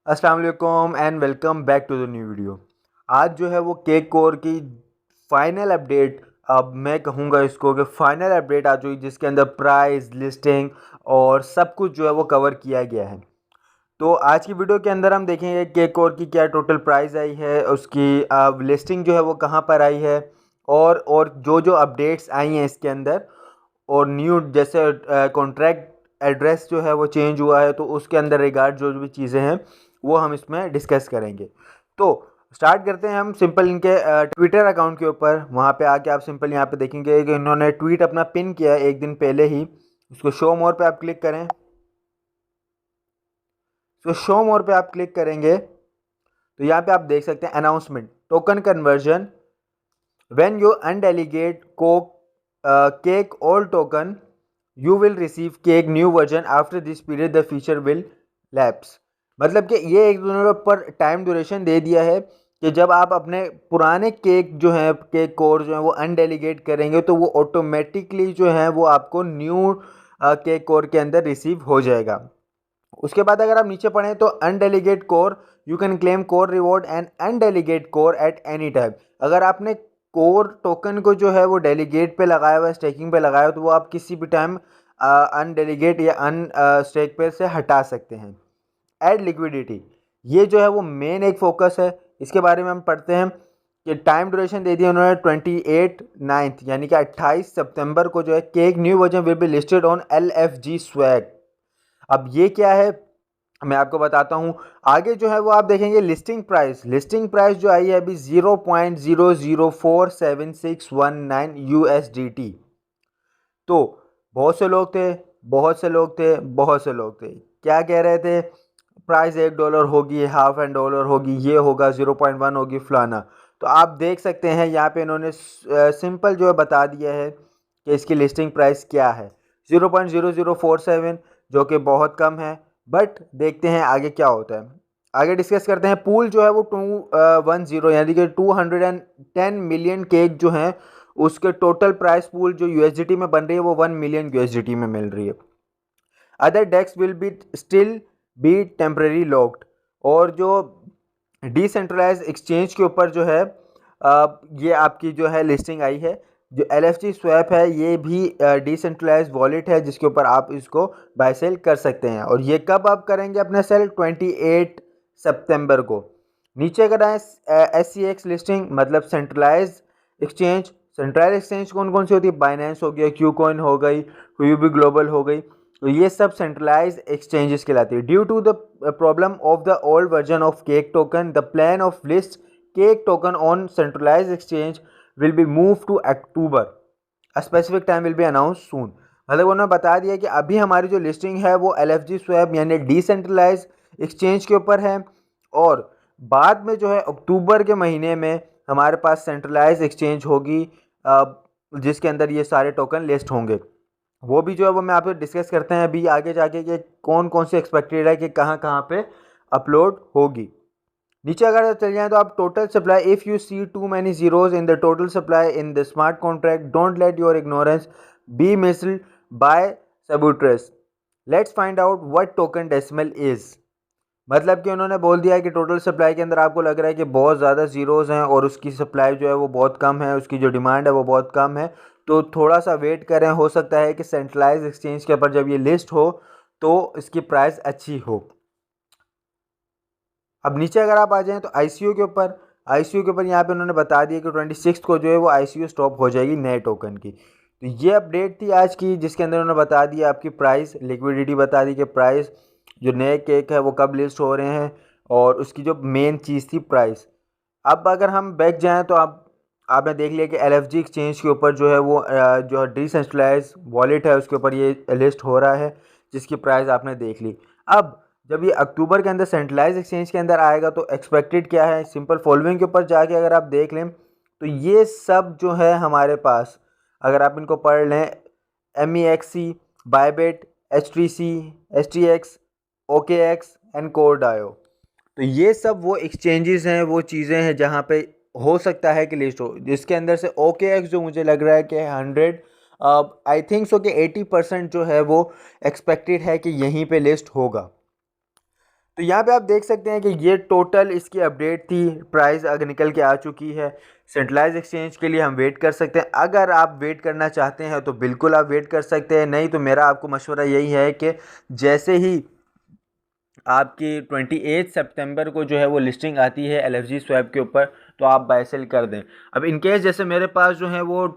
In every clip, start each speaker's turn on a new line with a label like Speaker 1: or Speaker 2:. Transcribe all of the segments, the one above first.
Speaker 1: अस्सलाम वालेकुम and welcome back to the new video. आज जो है वो केक कोर की फाइनल अपडेट, अब मैं कहूँगा इसको कि फाइनल अपडेट आ चुकी, जिसके अंदर प्राइस लिस्टिंग और सब कुछ जो है वो कवर किया गया है। तो आज की वीडियो के अंदर हम देखेंगे केक कोर की क्या टोटल प्राइस आई है, उसकी लिस्टिंग जो है वो कहाँ पर आई है, और जो जो अपडेट्स आई हैं इसके अंदर, और न्यू जैसे कॉन्ट्रैक्ट एड्रेस जो है वो चेंज हुआ है, तो उसके अंदर रिगार्ड जो भी चीज़ें हैं वो हम इसमें डिस्कस करेंगे। तो स्टार्ट करते हैं हम सिंपल इनके ट्विटर अकाउंट के ऊपर। वहाँ पे आके आप सिंपल यहाँ पे देखेंगे कि इन्होंने ट्वीट अपना पिन किया है एक दिन पहले ही। उसको शो मोर पे आप क्लिक करें, तो शो मोर पे आप क्लिक करेंगे तो यहाँ पे आप देख सकते हैं announcement token conversion when you undelegate coke cake all token you will receive cake new version after this period the feature will lapse. मतलब कि ये एक दोनों पर टाइम ड्यूरेशन दे दिया है कि जब आप अपने पुराने केक जो हैं, केक कोर जो हैं वो अनडेलीगेट करेंगे तो वो ऑटोमेटिकली जो है वो आपको न्यू केक कोर के अंदर रिसीव हो जाएगा। उसके बाद अगर आप नीचे पढ़ें तो undelegate core you can claim core reward and undelegate core at any time. अगर आपने कोर टोकन को जो है वो डेलीगेट पे लगाया हुआ है, स्टेकिंग पे लगाया हुआ, तो वो आप किसी भी टाइम अनडेलीगेट या अन स्टेक पे से हटा सकते हैं। ऐड लिक्विडिटी, ये जो है वो मेन एक फोकस है। इसके बारे में हम पढ़ते हैं कि टाइम ड्यूरेशन दे दिया उन्होंने 28/9 यानी कि 28 सितंबर को जो है cake new version will be listed on LFG swag. अब ये क्या है मैं आपको बताता हूँ। आगे जो है वो आप देखेंगे लिस्टिंग प्राइस जो आई है अभी 0.004761 USDT। तो बहुत से लोग थे क्या कह रहे थे, प्राइस $1 होगी, $0.5 होगी, ये होगा 0.1 होगी फलाना। तो आप देख सकते हैं यहाँ पे इन्होंने सिंपल जो है बता दिया है कि इसकी लिस्टिंग प्राइस क्या है, 0.0047, जो कि बहुत कम है। बट देखते हैं आगे क्या होता है। आगे डिस्कस करते हैं। पूल जो है वो 210 यानी कि 210 मिलियन केक जो हैं, उसके टोटल प्राइस पूल जो यूएसडीटी में बन रही है वो 1 मिलियन यूएसडीटी में मिल रही है। Other desk will be still be temporary locked. और जो डिसेंट्रलाइज एक्सचेंज के ऊपर जो है ये आपकी जो है लिस्टिंग आई है। जो LFG स्वैप है ये भी डिसेंट्रलाइज वॉलेट है, जिसके ऊपर आप इसको बाय सेल कर सकते हैं। और ये कब आप करेंगे अपने सेल, 28 सितंबर को। नीचे अगर आए SCX लिस्टिंग मतलब सेंट्रलाइज एक्सचेंज कौन कौन सी होती है, बाइनेंस हो गया, क्यू कॉइन हो गई, हुई ग्लोबल हो गई। तो ये सब सेंट्रलाइज एक्सचेंजेस कहलाती है। Due to the problem of the old version of cake token the plan of list cake token on centralize exchange will be move to October. A specific time will be announce soon. मतलब उन्होंने बता दिया कि अभी हमारी जो listing है वो LFG स्वैप यानी डिसेंट्रलाइज एक्सचेंज के ऊपर है, और बाद में जो है अक्टूबर के महीने में हमारे पास सेंट्रलाइज एक्सचेंज होगी, जिसके अंदर ये सारे टोकन लिस्ट होंगे। वो भी जो है वो मैं आपसे डिस्कस करते हैं अभी आगे जाके कि कौन कौन से एक्सपेक्टेड है कि कहाँ कहाँ पे अपलोड होगी। नीचे अगर चल जाए तो आप total supply, if you see too many zeros in the total supply in the smart contract don't let your ignorance be missed by सबूट्रेस। Let's find out what token decimal is. मतलब कि उन्होंने बोल दिया है कि टोटल सप्लाई के अंदर आपको लग रहा है कि बहुत ज़्यादा ज़ीरोज़ हैं और उसकी सप्लाई जो है वो बहुत कम है, उसकी जो डिमांड है वो बहुत कम है। तो थोड़ा सा वेट करें, हो सकता है कि सेंट्रलाइज एक्सचेंज के ऊपर जब ये लिस्ट हो तो इसकी प्राइस अच्छी हो। अब नीचे अगर आप आ जाएँ तो ICO के ऊपर यहाँ पे उन्होंने बता दिया कि 26 को जो है वो ICO स्टॉप हो जाएगी नए टोकन की। तो ये अपडेट थी आज की, जिसके अंदर उन्होंने बता दिया आपकी प्राइस, लिक्विडिटी बता दी कि प्राइस जो नए केक है वो कब लिस्ट हो रहे हैं, और उसकी जो मेन चीज़ थी प्राइस। अब अगर हम बैक जाएँ तो आपने देख लिया कि LFG एक्सचेंज के ऊपर जो है वो जो डिसेंट्रलाइज वॉलेट है उसके ऊपर ये लिस्ट हो रहा है, जिसकी प्राइस आपने देख ली। अब जब ये अक्टूबर के अंदर सेंट्रलाइज एक्सचेंज के अंदर आएगा तो एक्सपेक्टेड क्या है, सिंपल फॉलोइंग के ऊपर जाके अगर आप देख लें तो ये सब जो है हमारे पास, अगर आप इनको पढ़ लें, MEXC, Bybit, HTC, STX, OKX and Core DAO. तो ये सब वो एक्सचेंजेस हैं, वो चीज़ें हैं जहाँ पे हो सकता है कि लिस्ट हो, जिसके अंदर से OKX जो मुझे लग रहा है कि 100 आई थिंक सो कि 80% जो है वो एक्सपेक्टेड है कि यहीं पे लिस्ट होगा। तो यहाँ पे आप देख सकते हैं कि ये टोटल इसकी अपडेट थी, प्राइस अगर निकल के आ चुकी है। सेंट्रलाइज एक्सचेंज के लिए हम वेट कर सकते हैं, अगर आप वेट करना चाहते हैं तो बिल्कुल आप वेट कर सकते हैं, नहीं तो मेरा आपको मशवरा यही है कि जैसे ही आपकी 28 सितंबर को जो है वो लिस्टिंग आती है LFG स्वैप के ऊपर, तो आप बाय सेल कर दें। अब इन केस जैसे मेरे पास जो है वो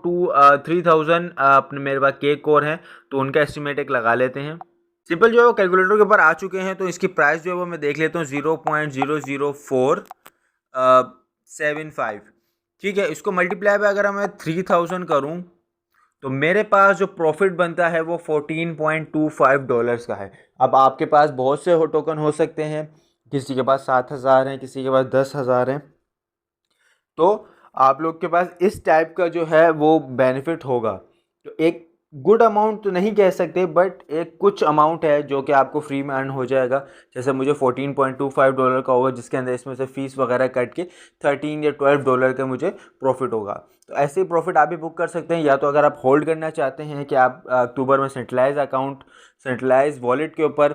Speaker 1: 3000 अपने मेरे पास के कोर हैं, तो उनका एस्टिमेट एक लगा लेते हैं। सिंपल जो है वो कैलकुलेटर के ऊपर आ चुके हैं, तो इसकी प्राइस जो है वो मैं देख लेता हूँ 0.00475। ठीक है, इसको मल्टीप्लाई पे अगर मैं 3000 करूँ तो मेरे पास जो प्रॉफिट बनता है वो $14.25 का है। अब आपके पास बहुत से टोकन हो सकते हैं, किसी के पास 7000 हैं, किसी के पास 10,000 हैं, तो आप लोग के पास इस टाइप का जो है वो बेनिफिट होगा। तो एक गुड अमाउंट तो नहीं कह सकते, बट एक कुछ अमाउंट है जो कि आपको फ्री में अर्न हो जाएगा। जैसे मुझे $14.25 का होगा, जिसके अंदर इसमें से फ़ीस वगैरह कट के $13 या $12 का मुझे प्रॉफिट होगा। तो ऐसे ही प्रॉफिट आप भी बुक कर सकते हैं, या तो अगर आप होल्ड करना चाहते हैं कि आप अक्टूबर में सेंट्रलाइज अकाउंट, सेंट्रलाइज वॉलेट के ऊपर,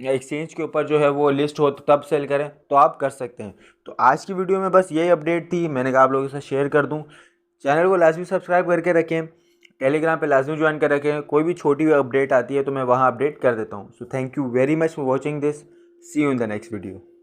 Speaker 1: एक्सचेंज के ऊपर जो है वो लिस्ट हो तो तब सेल करें, तो आप कर सकते हैं। तो आज की वीडियो में बस यही अपडेट थी, मैंने कहा आप लोगों के साथ शेयर कर दूं। चैनल को लाजमी सब्सक्राइब करके रखें, टेलीग्राम पे लाजमी ज्वाइन कर रखें, कोई भी छोटी अपडेट आती है तो मैं वहाँ अपडेट कर देता हूँ। So thank you very much for watching this, see you in the next video.